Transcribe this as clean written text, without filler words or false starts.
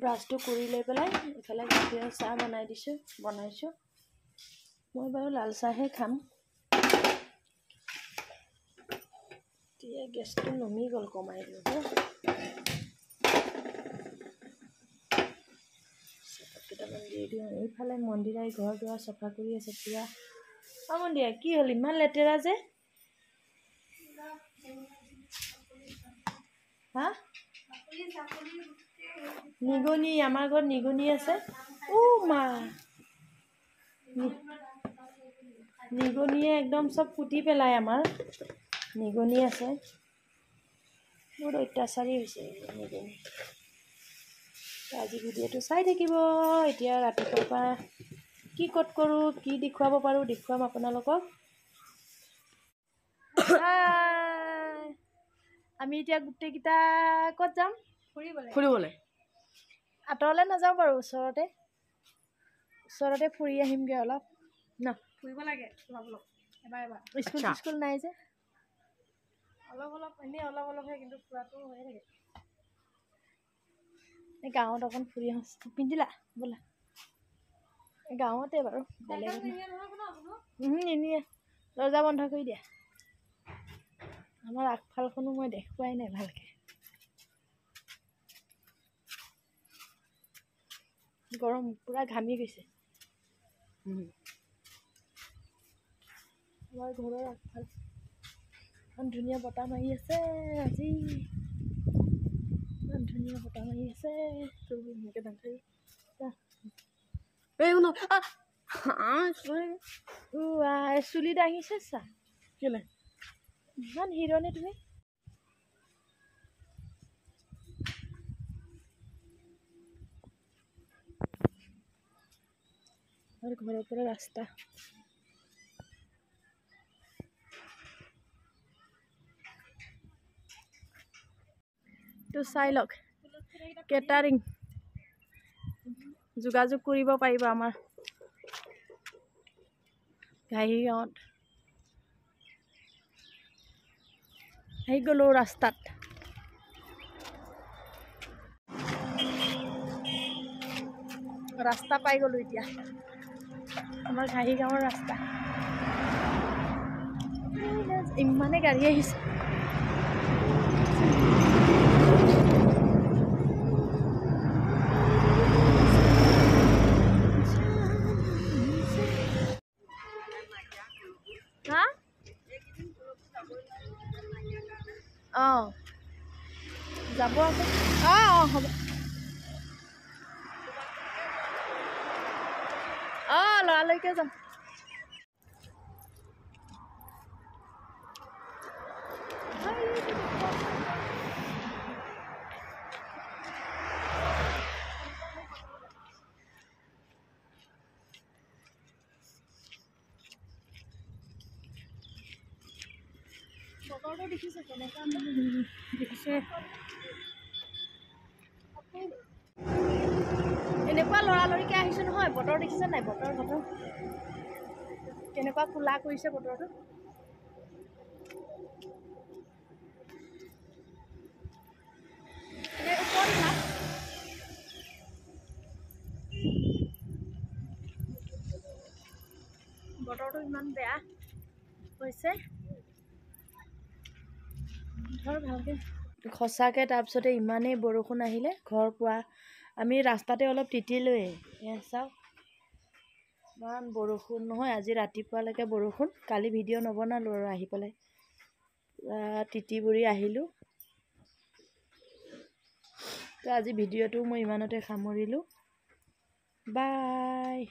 ব্ৰাছটো কৰি লৈ পেলাই ইফালে গাখীৰৰ চাহ বনাইছোঁ মই বাৰু লাল চাহহে খাম এতিয়া গেছটো নমি গ'ল কমাই দিলোঁ কেইটামান দি দিওঁ এইফালে মন্দিৰাই ঘৰ দুৱাৰ চাফা কৰি আছে পুৰা মন্দিৰা কি হ'ল ইমান লেতেৰা যে হা নিগনি আমাৰ ঘৰত নিগনি আছে মা নিগনিয়ে একদম চব কুটি পেলাই আমাৰ নিগনি আছে বহুত অত্যাচাৰী হৈছে নিগনি আজি ভিডিঅ'টো চাই থাকিব এতিয়া ৰাতিপুৱাৰ পৰা কি ক'ত কৰোঁ কি দেখুৱাব পাৰোঁ দেখুৱাম আপোনালোকক আমি এতিয়া গোটেইকেইটা ক'ত যাম ফুৰিবলৈ আঁতৰলৈ নাযাওঁ বাৰু ওচৰতে ফুৰি আহিমগৈ অলপ ন ফুৰিব লাগে এবাৰ স্কুল নাই যে অলপ অলপহে কিন্তু ফুৰাটো হৈয়ে থাকে এই গাঁৱত অকণ ফুৰি আহোঁ পিন্ধিলা বোলা গাঁৱতে বাৰু বেলেগ নিনিয়ে দৰ্জা বন্ধ কৰি দিয়া আমাৰ আগফালখনো মই দেখুৱাই নাই ভালকৈ গৰম পুৰা ঘামি গৈছে আমাৰ ঘৰৰ আগফাল ইমান ধুনীয়া বতাহ মাৰি আছে আজি ইমান ধুনীয়া বতাহ মাৰি আছে চুলি দাঙিছে চা কেলে ইমান হিৰণী তুমি ঘৰৰ পৰা ৰাস্তা তো চাই লওক কেটাৰিং যোগাযোগ কৰিব পাৰিব আমাৰ ঘাঁহি গাঁৱত আহি গ'লো ৰাস্তাত ৰাস্তা পাই গ'লো এতিয়া আমাৰ ঘাঁহি গাঁৱৰ ৰাস্তা ইমানে গাড়ী আহিছে যাব আকৌ হ'ব লৰালৈকে যাম বতৰটো দেখিছে কেনেকুৱা দেখিছে এনেকুৱা লৰালৰিকে আহিছো নহয় বতৰ দেখিছে নাই বতৰ কেনেকুৱা কোলা কৰিছে বতৰটো বতৰটো ইমান বেয়া হৈছে ধৰ ভালকে সঁচাকৈ তাৰপিছতে ইমানেই বৰষুণ আহিলে ঘৰ পোৱা আমি ৰাস্তাতে অলপ তিতিলোৱেই চাওক ইমান বৰষুণ নহয় আজি ৰাতিপুৱালৈকে বৰষুণ কালি ভিডিঅ' নবনালোঁ আৰু আহি পেলাই তিতি বুৰি আহিলোঁ তো আজি ভিডিঅ'টো মই ইমানতে সামৰিলোঁ বাই